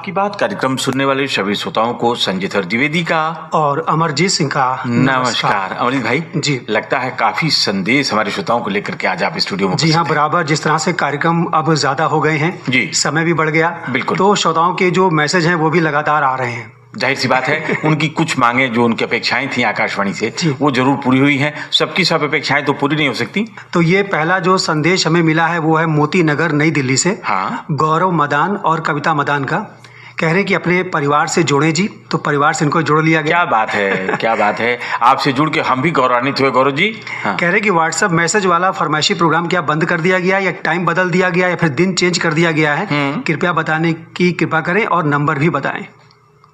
आपकी बात कार्यक्रम सुनने वाले सभी श्रोताओं को संजीत द्विवेदी का और अमरजीत सिंह का नमस्कार। अमरजीत भाई जी, लगता है काफी संदेश हमारे श्रोताओं को लेकर के आज आप स्टूडियो में जी हाँ, बराबर। जिस तरह से कार्यक्रम अब ज्यादा हो गए हैं जी, समय भी बढ़ गया, बिल्कुल। तो श्रोताओं के जो मैसेज हैं वो भी लगातार आ रहे हैं। जाहिर सी बात है उनकी कुछ मांगे जो उनकी अपेक्षाएं थी आकाशवाणी से वो जरूर पूरी हुई हैं। सबकी सब अपेक्षाएं तो पूरी नहीं हो सकती। तो ये पहला जो संदेश हमें मिला है वो है मोती नगर नई दिल्ली से। हाँ, गौरव मदान और कविता मदान का कह रहे हैं कि अपने परिवार से जोड़े जी, तो परिवार से इनको जोड़ लिया गया। क्या बात है, क्या बात है। आपसे जुड़ के हम भी गौरवान्वित हुए गौरव जी। हाँ। कह रहे हैं कि व्हाट्सएप मैसेज वाला फरमाइशी प्रोग्राम क्या बंद कर दिया गया या टाइम बदल दिया गया या फिर दिन चेंज कर दिया गया है? कृपया बताने की कृपा करें और नंबर भी बताएं।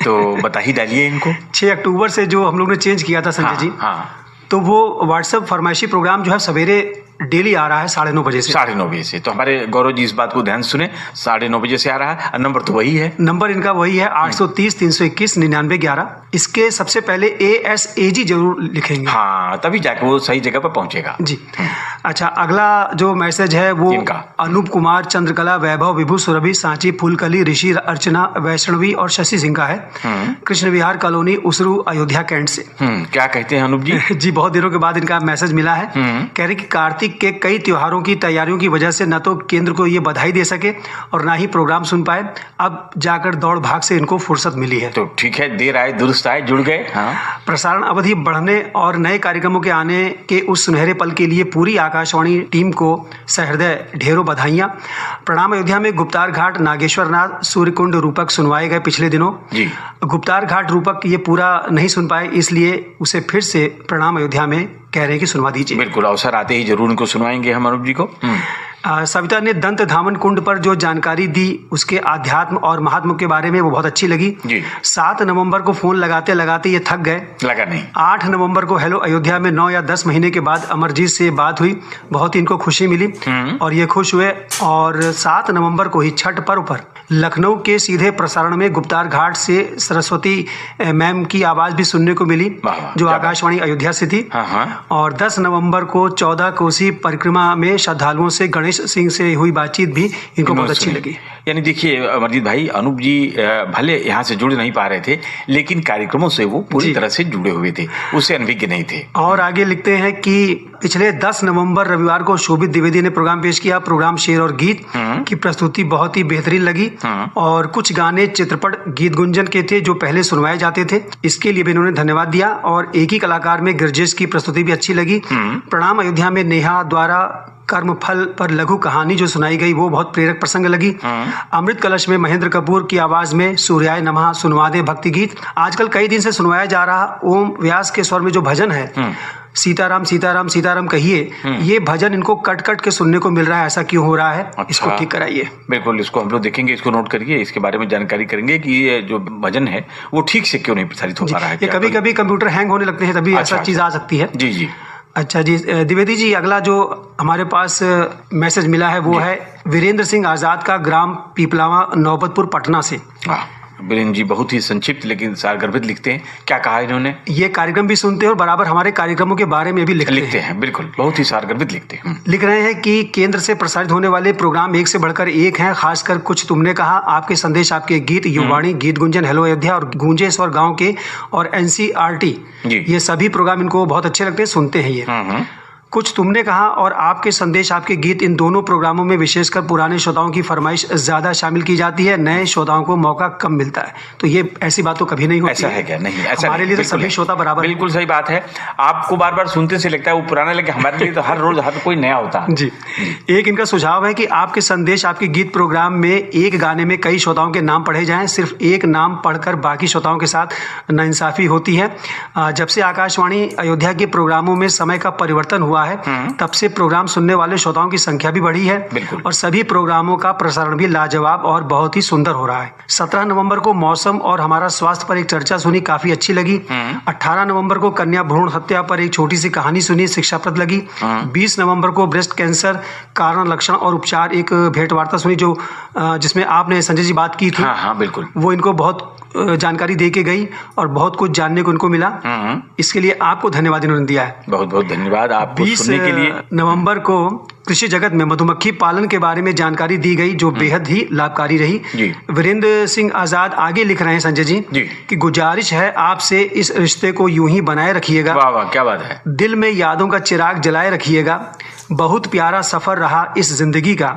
तो बता ही डालिए इनको। 6 अक्टूबर से जो हम लोग ने चेंज किया था संजय जी, तो वो व्हाट्सएप फरमाइशी प्रोग्राम जो है सवेरे डेली आ रहा है 9:30 बजे से। 9:30 बजे से। तो हमारे गौरव जी इस बात को ध्यान सुने, 9:30 बजे से आ रहा है। नंबर तो वही है, नंबर इनका वही है 830 321 9911। इसके सबसे पहले ASAG जरूर लिखेंगे। हाँ, तभी जाके वो सही जगह पर पहुंचेगा जी। अच्छा, अगला जो मैसेज है वो अनूप कुमार, चंद्रकला, वैभव, विभू, सुरभि, सांची, फूलकली, ऋषि, अर्चना, वैष्णवी और शशि सिंह का है। कृष्ण विहार कॉलोनी, उसरू, अयोध्या कैंट से। क्या कहते हैं अनूप जी? जी, बहुत दिनों के बाद इनका मैसेज मिला है। कह रहे कि कार्तिक के कई त्योहारों की तैयारियों की वजह से न तो केंद्र को ये बधाई दे सके और ना ही प्रोग्राम सुन पाए। अब जाकर दौड़ भाग से इनको फुर्सत मिली है। तो ठीक है, देर आए दुरुस्त आए, जुड़ गए। हाँ। प्रसारण अवधि बढ़ने और नए कार्यक्रमों के आने के उस सुनहरे पल के लिए पूरी आकाशवाणी टीम को सहृदय ढेरों बधाइयां। प्रणाम। अयोध्या में गुप्तार घाट, नागेश्वर नाथ, सूर्यकुंड रूपक सुनवाए गए पिछले दिनों जी। गुप्तार घाट रूपक ये पूरा नहीं सुन पाए, इसलिए उसे फिर से प्रणाम अयोध्या में कह रहे हैं कि सुनवा दीजिए। बिल्कुल, अवसर आते ही जरूर उनको सुनवाएंगे हम अनूप जी को। सविता ने दंत धामन कुंड पर जो जानकारी दी उसके आध्यात्म और महात्म के बारे में वो बहुत अच्छी लगी जी। 7 नवंबर को फोन लगाते लगाते ये थक गए, लगा नहीं। 8 नवंबर को हेलो अयोध्या में 9 या 10 महीने के बाद अमरजीत से बात हुई, बहुत ही इनको खुशी मिली और ये खुश हुए। और 7 नवंबर को ही छठ पर्व पर लखनऊ के सीधे प्रसारण में गुप्तार घाट से सरस्वती मैम की आवाज भी सुनने को मिली जो आकाशवाणी अयोध्या से थी। और 10 नवंबर को 14 कोसी परिक्रमा में श्रद्धालुओं से गणेश सिंह से हुई बातचीत भी इनको बहुत अच्छी लगी। यानी देखिए अमरजीत भाई, अनूप जी भले यहाँ से जुड़ नहीं पा रहे थे लेकिन कार्यक्रमों से वो पूरी तरह से जुड़े हुए थे, उससे अनभिज्ञ नहीं थे। और आगे लिखते हैं कि पिछले 10 नवंबर रविवार को शोभित द्विवेदी ने प्रोग्राम पेश किया। प्रोग्राम शेर और गीत की प्रस्तुति बहुत ही बेहतरीन लगी और कुछ गाने चित्रपट गीत गुंजन के थे जो पहले सुनवाए जाते थे, इसके लिए भी इन्होंने धन्यवाद दिया। और एक ही कलाकार में गिरजेश की प्रस्तुति भी अच्छी लगी। प्रणाम अयोध्या में नेहा द्वारा कर्म फल पर लघु कहानी जो सुनाई गई वो बहुत प्रेरक प्रसंग लगी। अमृत कलश में महेंद्र कपूर की आवाज में सूर्याय नमः सुनवा दे भक्ति गीत। आजकल कई दिन से सुनवाया जा रहा ओम व्यास के स्वर में जो भजन है सीताराम सीताराम सीताराम कहिए, ये भजन इनको कट कट के सुनने को मिल रहा है, ऐसा क्यों हो रहा है? अच्छा, इसको ठीक कराइए। बिल्कुल, इसको हम लोग देखेंगे, इसको नोट करिए, इसके बारे में जानकारी करेंगे कि ये जो भजन है वो ठीक से क्यों नहीं प्रसारित हो पा रहा है। ये कभी कभी कंप्यूटर हैंग होने लगते हैं, तभी ऐसा चीज आ सकती है। जी जी। अच्छा जी, द्विवेदी जी, अगला जो हमारे पास मैसेज मिला है वो है वीरेंद्र सिंह आजाद का, ग्राम पीपलावा, नौबतपुर, पटना से। वीरेंद्र जी बहुत ही संक्षिप्त लेकिन सारगर्भित लिखते हैं। क्या कहा इन्होंने? ये कार्यक्रम भी सुनते हैं और बराबर हमारे कार्यक्रमों के बारे में भी लिखते हैं। बिल्कुल, बहुत ही सारगर्भित लिखते हैं। लिख रहे हैं कि केंद्र से प्रसारित होने वाले प्रोग्राम एक से बढ़कर एक हैं, खासकर कुछ तुमने कहा, आपके संदेश, आपके गीत, युवाणी, गीत गुंजन, हेलो अयोध्या और गूंजेश्वर गाँव के और NCRT, ये सभी प्रोग्राम इनको बहुत अच्छे लगते हैं, सुनते हैं ये। कुछ तुमने कहा और आपके संदेश, आपके गीत, इन दोनों प्रोग्रामों में विशेषकर पुराने श्रोताओं की फरमाइश ज्यादा शामिल की जाती है, नए श्रोताओं को मौका कम मिलता है। तो ये ऐसी बात तो कभी नहीं होती। ऐसा है क्या? नहीं, ऐसा हमारे लिए तो सभी श्रोता बराबर। बिल्कुल सही बात है। आपको बार बार सुनते से लगता है वो पुराना, लेकिन हमारे लिए तो हर रोज हर कोई नया होता है। जी। एक इनका सुझाव है कि आपके संदेश, आपके गीत प्रोग्राम में एक गाने में कई श्रोताओं के नाम पढ़े जाएं, सिर्फ एक नाम पढ़कर बाकी श्रोताओं के साथ नाइंसाफी होती है। जब से आकाशवाणी अयोध्या के प्रोग्रामों में समय का परिवर्तन हुआ है तब से प्रोग्राम सुनने वाले श्रोताओं की संख्या भी बढ़ी है और सभी प्रोग्रामों का प्रसारण भी लाजवाब और बहुत ही सुंदर हो रहा है। 17 नवंबर को मौसम और हमारा स्वास्थ्य पर एक चर्चा सुनी, काफी अच्छी लगी। 18 नवंबर को कन्या भ्रूण हत्या पर एक छोटी सी कहानी सुनी, शिक्षाप्रद लगी। 20 नवंबर को ब्रेस्ट कैंसर कारण, लक्षण और उपचार एक भेंटवार्ता सुनी जो जिसमें आपने संजय जी बात की थी। हाँ, बिल्कुल, वो इनको बहुत जानकारी दे के गई और बहुत कुछ जानने को इनको मिला। इसके लिए आपको धन्यवाद इन्होंने दिया है। बहुत बहुत धन्यवाद। आप 20 नवंबर को कृषि जगत में मधुमक्खी पालन के बारे में जानकारी दी गई जो बेहद ही लाभकारी रही। वीरेंद्र सिंह आजाद आगे लिख रहे हैं संजय जी कि गुजारिश है आपसे इस रिश्ते को यूं ही बनाए रखिएगा। वाह वाह, क्या बात है। दिल में यादों का चिराग जलाए रखिएगा। बहुत प्यारा सफर रहा इस जिंदगी का,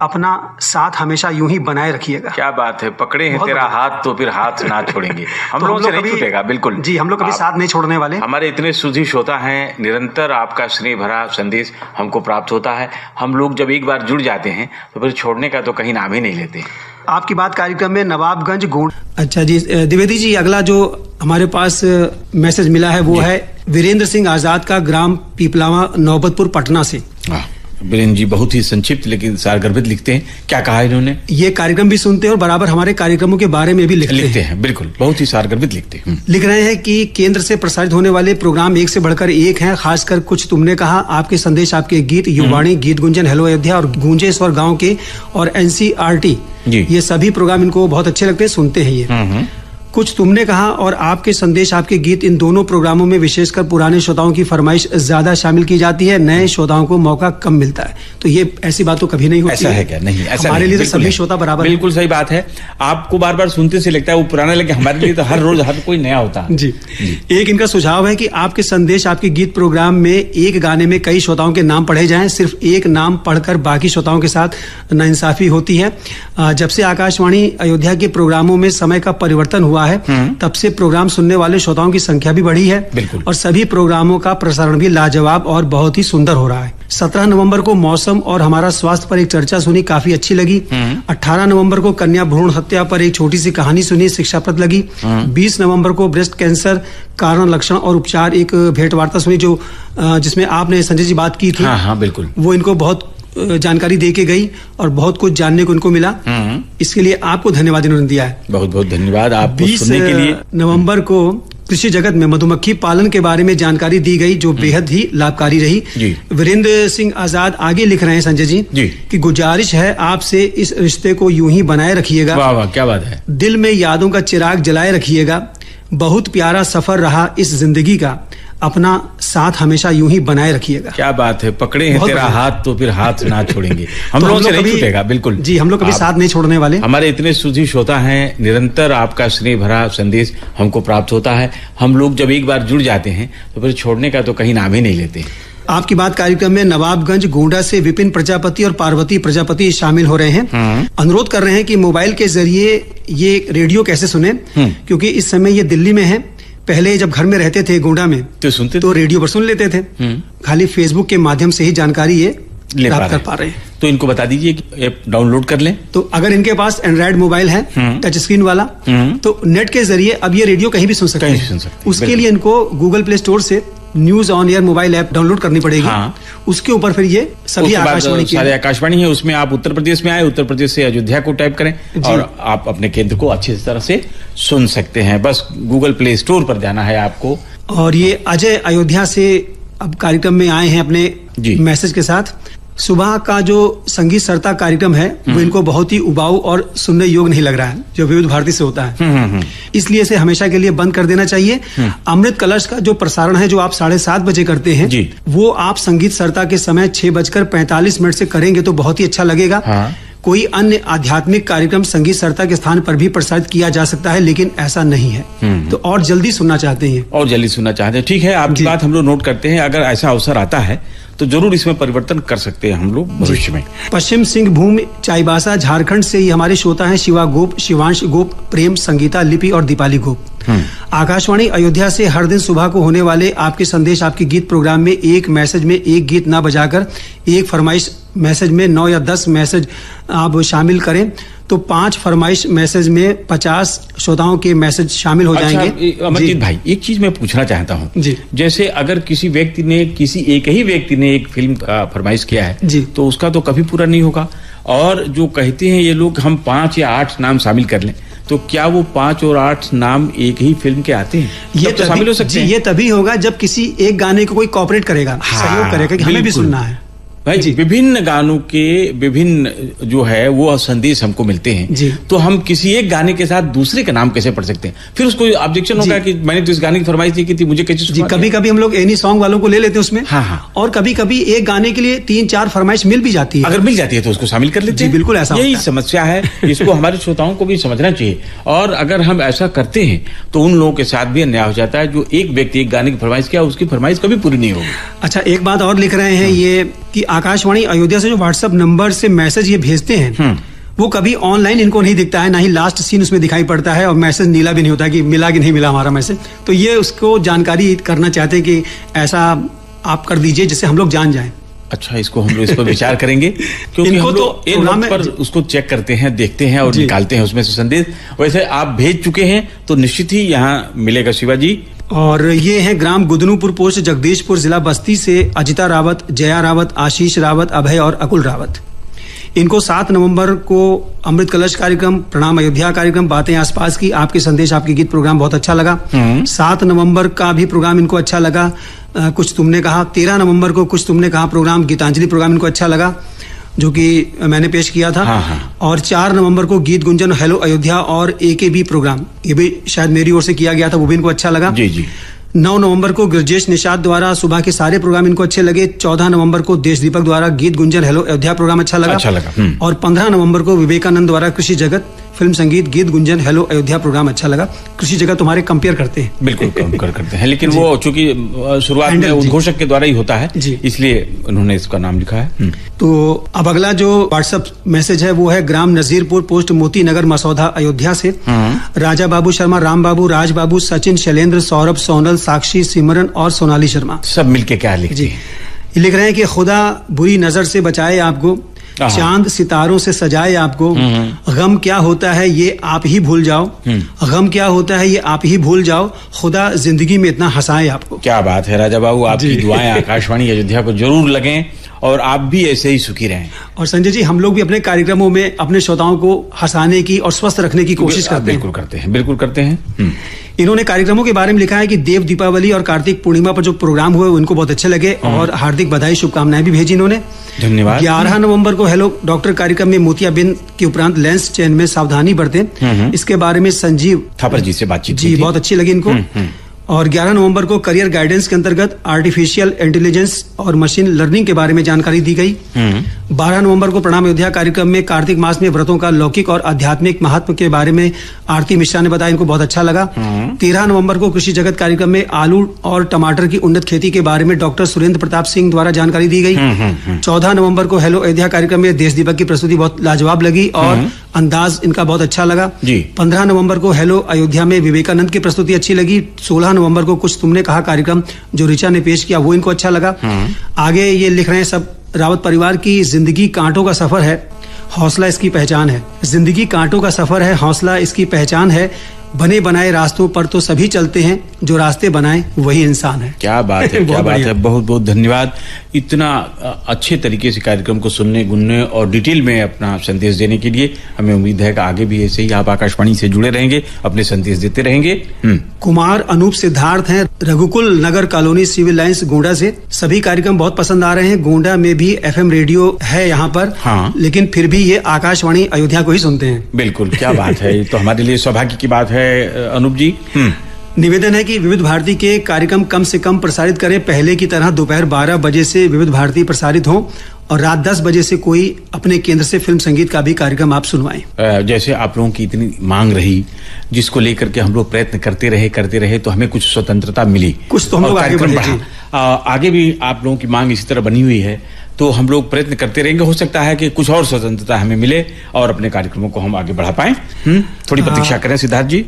अपना साथ हमेशा यूं ही बनाए रखिएगा। क्या बात है, पकड़े हैं तेरा हाथ तो फिर हाथ ना छोड़ेंगे। हम लोग से नहीं छूटेगा, बिल्कुल जी, हम लोग कभी साथ नहीं छोड़ने वाले। हमारे इतने सुधी श्रोता हैं, निरंतर आपका स्नेह भरा संदेश हमको प्राप्त होता है। हम लोग जब एक बार जुड़ जाते हैं तो फिर छोड़ने का तो कहीं नाम ही नहीं लेते। आपकी बात कार्यक्रम में नवाबगंज गोंड। अच्छा जी द्विवेदी जी, अगला जो हमारे पास मैसेज मिला है वो है वीरेंद्र सिंह आजाद का, ग्राम पीपलावा, नौबतपुर, पटना से। वीरेंद्र जी बहुत ही संक्षिप्त लेकिन सारगर्भित लिखते हैं। क्या कहा इन्होंने? ये कार्यक्रम भी सुनते हैं और बराबर हमारे कार्यक्रमों के बारे में भी लिखते हैं। बिल्कुल, बहुत ही सारगर्भित लिखते हैं। लिख रहे हैं कि केंद्र से प्रसारित होने वाले प्रोग्राम एक से बढ़कर एक हैं, खासकर कुछ तुमने कहा, आपके संदेश, आपके गीत, युवाणी, गीत गुंजन, हेलो अयोध्या और गूंजेश्वर गाँव के और NCRT, ये सभी प्रोग्राम इनको बहुत अच्छे लगते हैं, सुनते हैं ये। कुछ तुमने कहा और आपके संदेश, आपके गीत, इन दोनों प्रोग्रामों में विशेषकर पुराने श्रोताओं की फरमाइश ज्यादा शामिल की जाती है, नए श्रोताओं को मौका कम मिलता है। तो ये ऐसी बात तो कभी नहीं होती। ऐसा है क्या? नहीं, ऐसा हमारे लिए तो सभी श्रोता बराबर। बिल्कुल सही बात है। आपको बार बार सुनते से लगता है वो पुराना, लेकिन हमारे लिए तो हर रोज हर कोई नया होता है। जी। एक इनका सुझाव है कि आपके संदेश, आपके गीत प्रोग्राम में एक गाने में कई श्रोताओं के नाम पढ़े जाएं। सिर्फ एक नाम पढ़कर बाकी श्रोताओं के साथ नाइंसाफी होती है। जब से आकाशवाणी अयोध्या के प्रोग्रामों में समय का परिवर्तन हुआ है तब से प्रोग्राम सुनने वाले श्रोताओं की संख्या भी बढ़ी है और सभी प्रोग्रामों का प्रसारण भी लाजवाब और बहुत ही सुंदर हो रहा है। 17 नवंबर को मौसम और हमारा स्वास्थ्य पर एक चर्चा सुनी, काफी अच्छी लगी। 18 नवंबर को कन्या भ्रूण हत्या पर एक छोटी सी कहानी सुनी, शिक्षाप्रद लगी। 20 नवंबर को ब्रेस्ट कैंसर, कारण, लक्षण और उपचार, एक भेंट वार्ता सुनी जो जिसमें आपने संजय जी बात की थी। हाँ, बिल्कुल। वो इनको बहुत जानकारी दे के गई और बहुत कुछ जानने को इनको मिला। इसके लिए आपको धन्यवाद इन्होंने दिया है। बहुत बहुत धन्यवाद आपको 20 सुनने के लिए। नवंबर को कृषि जगत में मधुमक्खी पालन के बारे में जानकारी दी गई जो बेहद ही लाभकारी रही। वीरेंद्र सिंह आजाद आगे लिख रहे हैं संजय जी कि गुजारिश है आपसे इस रिश्ते को यूं ही बनाए रखिएगा। वाह वाह, क्या बात है। दिल में यादों का चिराग जलाए रखिएगा। बहुत प्यारा सफर रहा इस जिंदगी का, अपना साथ हमेशा यूं ही बनाए रखिएगा। क्या बात है, पकड़े हैं तेरा हाथ तो फिर हाथ ना छोड़ेंगे। हम लोग से नहीं छूटेगा, बिल्कुल जी, हम लोग कभी साथ नहीं छोड़ने वाले। हमारे इतने सुधी श्रोता हैं, निरंतर आपका स्नेह भरा संदेश हमको प्राप्त होता है। हम लोग जब एक बार जुड़ जाते हैं तो फिर छोड़ने का तो कहीं नाम ही नहीं लेते। आपकी बात कार्यक्रम में नवाबगंज गोंडा से विपिन प्रजापति और पार्वती प्रजापति शामिल हो रहे हैं। अनुरोध कर रहे हैं कि मोबाइल के जरिए ये रेडियो कैसे सुने, क्योंकि इस समय ये दिल्ली में है। पहले जब घर में रहते थे गोंडा में तो सुनते तो रेडियो पर सुन लेते थे, खाली फेसबुक के माध्यम से ही जानकारी ये प्राप्त कर पा रहे हैं। तो इनको बता दीजिए कि ऐप डाउनलोड कर लें। तो अगर इनके पास एंड्रॉइड मोबाइल है टच स्क्रीन वाला, तो नेट के जरिए अब ये रेडियो कहीं भी सुन सकते हैं। उसके लिए इनको गूगल प्ले स्टोर से news on air mobile app download करनी पड़ेगी। उसके ऊपर फिर ये सभी आकाशवाणी सारे आकाशवाणी है, उसमें आप उत्तर प्रदेश में आए, उत्तर प्रदेश से अयोध्या को टाइप करें और आप अपने केंद्र को अच्छी तरह से सुन सकते हैं। बस गूगल प्ले स्टोर पर जाना है आपको। और ये अजय अयोध्या से अब कार्यक्रम में आए हैं अपने मैसेज के साथ। सुबह का जो संगीत सरता कार्यक्रम है वो इनको बहुत ही उबाऊ और सुनने योग्य नहीं लग रहा है, जो विविध भारती से होता है। इसलिए इसे हमेशा के लिए बंद कर देना चाहिए। अमृत कलश का जो प्रसारण है जो आप 7:30 बजे करते हैं, वो आप संगीत सरता के समय 6:45 से करेंगे तो बहुत ही अच्छा लगेगा। कोई अन्य आध्यात्मिक कार्यक्रम संगीत सरता के स्थान पर भी प्रसारित किया जा सकता है, लेकिन ऐसा नहीं है। तो और जल्दी सुनना चाहते हैं, और जल्दी सुनना चाहते हैं। ठीक है, आपकी बात हम लोग नोट करते हैं। अगर ऐसा अवसर आता है तो जरूर इसमें परिवर्तन कर सकते हैं हम लोग भविष्य में। पश्चिम सिंहभूम चाईबासा झारखंड से ये हमारे श्रोता हैं शिवा गोप, शिवांश गोप, प्रेम, संगीता, लिपि और दीपाली गोप। आकाशवाणी अयोध्या से हर दिन सुबह को होने वाले आपके संदेश, आपके गीत प्रोग्राम में एक मैसेज में एक गीत ना बजाकर एक फरमाइश मैसेज में 9 या 10 मैसेज आप शामिल करें तो 5 फरमाइश मैसेज में 50 श्रोताओं के मैसेज शामिल हो जाएंगे। अमरजीत भाई, एक चीज मैं पूछना चाहता हूँ जी। जैसे अगर किसी एक ही व्यक्ति ने एक फिल्म का फरमाइश किया है जी, तो उसका तो कभी पूरा नहीं होगा। और जो कहते हैं ये लोग हम 5 या 8 नाम शामिल कर लें, तो क्या वो 5 और 8 नाम एक ही फिल्म के आते हैं? ये तो शामिल हो सकते हैं। ये तभी होगा जब किसी एक गाने को कोई कॉपरेट करेगा, सहयोग करेगा कि हमें भी सुनना है। भाई विभिन्न गानों के विभिन्न जो है वो संदेश हमको मिलते हैं, तो हम किसी एक गाने के साथ दूसरे का नाम कैसे पढ़ सकते हैं? फिर उसको ऑब्जेक्शन होगा कि मैंने तो इस गाने की फरमाइश नहीं की थी, मुझे कैसे? कभी कभी हम लोग एनी सॉन्ग वालों को ले लेते हैं उसमें। हाँ। और कभी कभी एक गाने के लिए 3-4 फरमाइश मिल भी जाती है। अगर मिल जाती है तो उसको शामिल कर लेते हैं। बिल्कुल ऐसा यही समस्या है, इसको हमारे श्रोताओं को भी समझना चाहिए। और अगर हम ऐसा करते हैं तो उन लोगों के साथ भी अन्याय हो जाता है। जो एक व्यक्ति एक गाने की फरमाइश किया, उसकी फरमाइश कभी पूरी नहीं होगी। अच्छा, एक बात और लिख रहे हैं ये कि आकाशवाणी अयोध्या से जो व्हाट्सएप नंबर से मैसेज ये भेजते हैं वो कभी ऑनलाइन इनको नहीं दिखता है, ना ही लास्ट सीन उसमें दिखाई पड़ता है, और मैसेज नीला भी नहीं होता कि मिला कि नहीं मिला हमारा मैसेज। तो ये उसको जानकारी करना चाहते हैं कि ऐसा आप कर दीजिए जिससे हम लोग जान जाएं। अच्छा, इसको हम लोग इस पर विचार करेंगे क्योंकि हम लोग इन पर उसको चेक करते हैं, देखते हैं और निकालते हैं उसमें से संदेश। वैसे आप भेज चुके हैं तो निश्चित ही यहाँ मिलेगा शिवाजी। और ये है ग्राम गुदनूपुर पोस्ट जगदीशपुर जिला बस्ती से अजिता रावत, जया रावत, आशीष रावत, अभय और अकुल रावत। इनको 7 नवंबर को अमृत कलश कार्यक्रम, प्रणाम अयोध्या कार्यक्रम, बातें आसपास की, आपके संदेश आपके गीत प्रोग्राम बहुत अच्छा लगा। 7 नवंबर का भी प्रोग्राम इनको अच्छा लगा, कुछ तुमने कहा। 13 नवंबर को कुछ तुमने कहा प्रोग्राम, गीतांजलि प्रोग्राम इनको अच्छा लगा जो कि मैंने पेश किया था। और 4 नवंबर को गीत गुंजन, हेलो अयोध्या और AKB प्रोग्राम, ये भी शायद मेरी ओर से किया गया था, वो भी इनको अच्छा लगा। जी। 9 नवंबर को गिरजेश निषाद द्वारा सुबह के सारे प्रोग्राम इनको अच्छे लगे। 14 नवंबर को देश दीपक द्वारा गीत गुंजन, हेलो अयोध्या प्रोग्राम अच्छा लगा। और 15 नवंबर को विवेकानंद द्वारा कृषि जगत, फिल्म संगीत, गीत गुंजन, हेलो अयोध्या प्रोग्राम अच्छा लगा। कृषि जगत तुम्हारे कंपेयर करते हैं। बिल्कुल कंपेयर करते हैं, लेकिन वो चूंकि शुरुआत में उद्घोषक के द्वारा ही होता है, इसलिए उन्होंने इसका नाम लिखा है। तो अब अगला जो व्हाट्सएप मैसेज है वो है ग्राम नजीरपुर पोस्ट मोती नगर मसौदा अयोध्या से राजा बाबू शर्मा, राम बाबू, राज बाबू, सचिन, शैलेंद्र, सौरभ, सोनल, साक्षी, सिमरन और सोनाली शर्मा। सब मिलके क्या लिखते हैं? लिख रहे हैं कि खुदा बुरी नजर से बचाए आपको, चांद सितारों से सजाए आपको, गम क्या होता है ये आप ही भूल जाओ, गम क्या होता है ये आप ही भूल जाओ, खुदा जिंदगी में इतना हंसाए आपको। क्या बात है राजा बाबू, आपकी दुआएं आकाशवाणी अयोध्या को जरूर लगें और आप भी ऐसे ही सुखी रहें। और संजय जी, हम लोग भी अपने कार्यक्रमों में अपने श्रोताओं को हंसाने की और स्वस्थ रखने की कोशिश करते हैं। बिल्कुल करते हैं। इन्होंने कार्यक्रमों के बारे में लिखा है कि देव दीपावली और कार्तिक पूर्णिमा पर जो प्रोग्राम हुए उनको बहुत अच्छे लगे और हार्दिक बधाई शुभकामनाएं भी भेजी इन्होंने। धन्यवाद। 11 नवंबर को हेलो डॉक्टर कार्यक्रम में मोतियाबिंद के उपरांत लेंस चयन में सावधानी बरतें, इसके बारे में संजीव थापर जी से बातचीत जी बहुत अच्छी लगी इनको। और 11 नवंबर को करियर गाइडेंस के अंतर्गत आर्टिफिशियल इंटेलिजेंस और मशीन लर्निंग के बारे में जानकारी दी गई। 12 नवंबर को प्रणाम अयोध्या कार्यक्रम में कार्तिक मास में व्रतों का लौकिक और आध्यात्मिक महत्व के बारे में आरती मिश्रा ने बताया, इनको बहुत अच्छा लगा। 13 नवंबर को कृषि जगत कार्यक्रम में आलू और टमाटर की उन्नत खेती के बारे में डॉक्टर सुरेंद्र प्रताप सिंह द्वारा जानकारी दी गई। 14 नवंबर को हेलो अयोध्या कार्यक्रम में देश दीपक की प्रस्तुति बहुत लाजवाब लगी और अंदाज इनका बहुत अच्छा लगा। 15 नवंबर को हेलो अयोध्या में विवेकानंद की प्रस्तुति अच्छी लगी। 16 नवंबर को कुछ तुमने कहा कार्यक्रम जो ऋचा ने पेश किया वो इनको अच्छा लगा। आगे ये लिख रहे हैं सब रावत परिवार की जिंदगी कांटों का सफर है, हौसला इसकी पहचान है। जिंदगी कांटों का सफर है, हौसला इसकी पहचान है। बने बनाए रास्तों पर तो सभी चलते हैं, जो रास्ते बनाए वही इंसान है। क्या बात है, क्या बात है। बहुत बहुत धन्यवाद इतना अच्छे तरीके से कार्यक्रम को सुनने, गुनने और डिटेल में अपना संदेश देने के लिए। हमें उम्मीद है कि आगे भी ऐसे ही आप आकाशवाणी से जुड़े रहेंगे, अपने संदेश देते रहेंगे। कुमार अनूप सिद्धार्थ हैं रघुकुल नगर कॉलोनी सिविल लाइंस गोंडा से। सभी कार्यक्रम बहुत पसंद आ रहे हैं। गोंडा में भी FM रेडियो है यहाँ पर, लेकिन फिर भी ये आकाशवाणी अयोध्या को ही सुनते हैं। बिल्कुल, क्या बात है। तो हमारे लिए सौभाग्य की बात है अनूप जी। निवेदन है कि विविध भारती के कार्यक्रम कम से कम प्रसारित करें। पहले की तरह दोपहर 12 बजे से विविध भारती प्रसारित हो और रात 10 बजे से कोई अपने केंद्र से फिल्म संगीत का भी कार्यक्रम आप सुनवाएं। जैसे आप लोगों की इतनी मांग रही, जिसको लेकर के हम लोग प्रयत्न करते रहे तो हमें कुछ स्वतंत्रता मिली, कुछ तो हम लोग आगे बढ़े। आगे भी आप लोगों की मांग इसी तरह बनी हुई है तो हम लोग प्रयत्न करते रहेंगे। हो सकता है कि कुछ और स्वतंत्रता हमें मिले और अपने कार्यक्रमों को हम आगे बढ़ा पाएं। थोड़ी प्रतीक्षा करें सिद्धार्थ जी।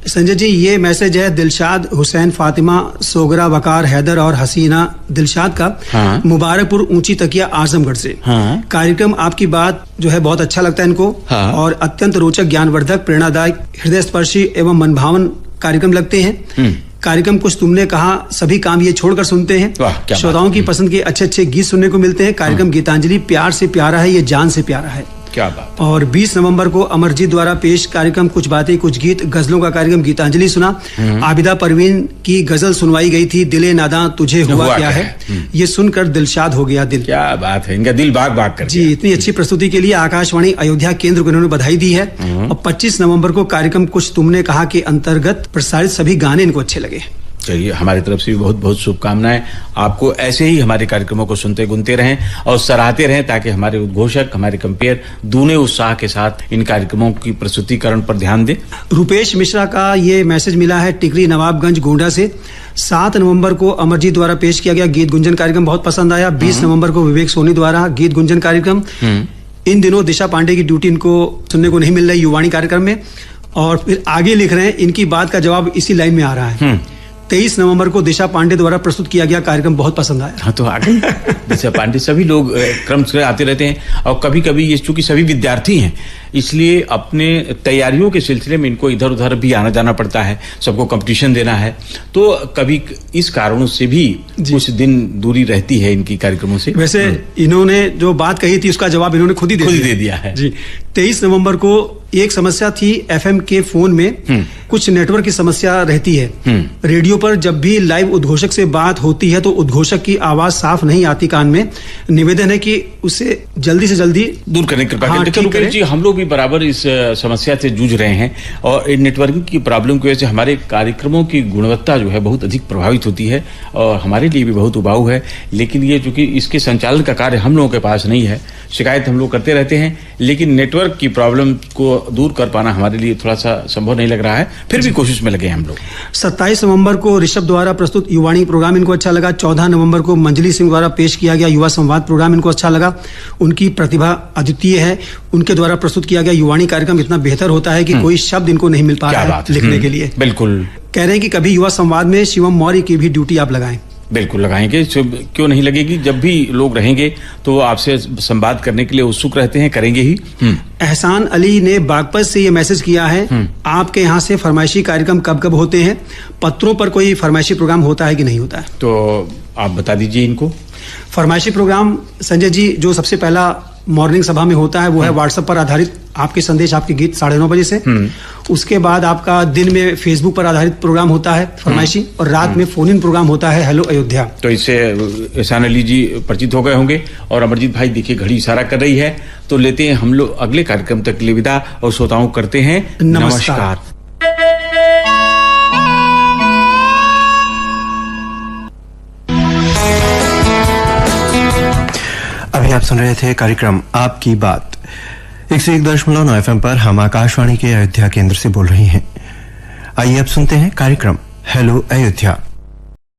संजय जी, ये मैसेज है दिलशाद हुसैन, फातिमा, सोगरा, वकार, हैदर और हसीना दिलशाद का, मुबारकपुर ऊंची तकिया आजमगढ़ से। कार्यक्रम आपकी बात जो है बहुत अच्छा लगता है इनको और अत्यंत रोचक, ज्ञानवर्धक, प्रेरणादायक, हृदय स्पर्शी एवं मनभावन कार्यक्रम लगते हैं। कार्यक्रम कुछ तुमने कहा सभी काम ये छोड़कर सुनते हैं। श्रोताओं की पसंद के अच्छे अच्छे गीत सुनने को मिलते हैं। कार्यक्रम गीतांजलि प्यार से प्यारा है, ये जान से प्यारा है। क्या बात। और 20 नवंबर को अमरजीत द्वारा पेश कार्यक्रम कुछ बातें कुछ गीत गजलों का कार्यक्रम गीतांजलि सुना। आबिदा परवीन की गजल सुनवाई गई थी, दिले नादा तुझे हुआ क्या है। ये सुनकर दिलशाद हो गया दिल। क्या बात है, इनका दिल बाग बाग कर जी। इतनी अच्छी प्रस्तुति के लिए आकाशवाणी अयोध्या केंद्र को इन्होंने बधाई दी है। और 25 नवंबर को कार्यक्रम कुछ तुमने कहा के अंतर्गत प्रसारित सभी गाने इनको अच्छे लगे। चलिए, हमारी तरफ से भी बहुत बहुत शुभकामनाएं। आपको ऐसे ही हमारे कार्यक्रमों को सुनते गुनते रहें और सराहते रहें, ताकि हमारे उद्घोषक, हमारे कंपेयर दूने उत्साह के साथ इन कार्यक्रमों की प्रस्तुतिकरण पर ध्यान दें। रुपेश मिश्रा का ये मैसेज मिला है टिकरी नवाबगंज गोंडा से। 7 नवंबर को अमरजीत द्वारा पेश किया गया गीत गुंजन कार्यक्रम बहुत पसंद आया। 20 नवंबर को विवेक सोनी द्वारा गीत गुंजन कार्यक्रम। इन दिनों दिशा पांडे की ड्यूटी इनको सुनने को नहीं मिल रही युवाणी कार्यक्रम में। और फिर आगे लिख रहे हैं, इनकी बात का जवाब इसी लाइन में आ रहा है। 23 नवंबर को दिशा पांडे द्वारा प्रस्तुत किया गया कार्यक्रम बहुत पसंद आया। हाँ, तो आगे दिशा पांडे, सभी लोग क्रम से आते रहते हैं और कभी कभी ये चूंकि सभी विद्यार्थी हैं, इसलिए अपने तैयारियों के सिलसिले में इनको इधर उधर भी आना जाना पड़ता है, सबको कंपटीशन देना है, तो कभी इस कारणों से भी कुछ दिन दूरी रहती है इनकी कार्यक्रमों से। वैसे इन्होंने जो बात कही थी उसका जवाब इन्होंने खुद ही दे दिया है जी। 23 नवंबर को एक समस्या थी एफएम के फोन में, कुछ नेटवर्क की समस्या रहती है। रेडियो पर जब भी लाइव उद्घोषक से बात होती है तो उद्घोषक की आवाज साफ नहीं आती कान में। निवेदन है कि उसे जल्दी से जल्दी दूर करने की कृपा करें। जी, हम लोग भी बराबर इस समस्या से जूझ रहे हैं और नेटवर्किंग की प्रॉब्लम की वजह से हमारे कार्यक्रमों की गुणवत्ता जो है बहुत अधिक प्रभावित होती है और हमारे लिए भी बहुत उबाऊ है। लेकिन ये चूंकि इसके संचालन का कार्य हम लोगों के पास नहीं है, शिकायत हम लोग करते रहते हैं, लेकिन नेटवर्क की प्रॉब्लम को दूर कर पाना हमारे लिए थोड़ा सा संभव नहीं लग रहा है। फिर भी कोशिश में लगे हम लोग। 27 नवंबर को ऋषभ द्वारा प्रस्तुत युवाणी प्रोग्राम इनको अच्छा लगा। 14 नवंबर को मंजली सिंह द्वारा पेश किया गया युवा संवाद प्रोग्राम इनको अच्छा लगा। उनकी प्रतिभा अद्वितीय है। उनके द्वारा प्रस्तुत किया गया युवाणी कार्यक्रम इतना बेहतर होता है कि कोई शब्द इनको नहीं मिल पा रहा है लिखने के लिए। बिल्कुल कह रहे हैं कि कभी युवा संवाद में शिवम मौर्य की भी ड्यूटी आप लगाएं। बिल्कुल लगाएंगे, क्यों नहीं लगेगी। जब भी लोग रहेंगे तो आपसे संवाद करने के लिए उत्सुक रहते हैं, करेंगे ही। एहसान अली ने बागपत से ये मैसेज किया है, आपके यहाँ से फरमाइशी कार्यक्रम कब कब होते हैं? पत्रों पर कोई फरमाइशी प्रोग्राम होता है कि नहीं होता है? तो आप बता दीजिए इनको। फरमाइशी प्रोग्राम संजय जी जो सबसे पहला मॉर्निंग सभा में होता है वो है व्हाट्सएप पर आधारित आपके संदेश आपके गीत 9:30 बजे से। उसके बाद आपका दिन में फेसबुक पर आधारित प्रोग्राम होता है फरमाइशी, और रात में फोन इन प्रोग्राम होता है हेलो अयोध्या। तो इससे एहसान अली जी परिचित हो गए होंगे। और अमरजीत भाई देखिए घड़ी इशारा कर रही है, तो लेते हैं हम लोग अगले कार्यक्रम तक के लिए विदा और श्रोताओं करते हैं नमस्कार। अभी आप सुन रहे थे कार्यक्रम आपकी बात 101.9 FM पर। हम आकाशवाणी के अयोध्या केंद्र से बोल रही हैं। आइए अब सुनते हैं कार्यक्रम हेलो अयोध्या।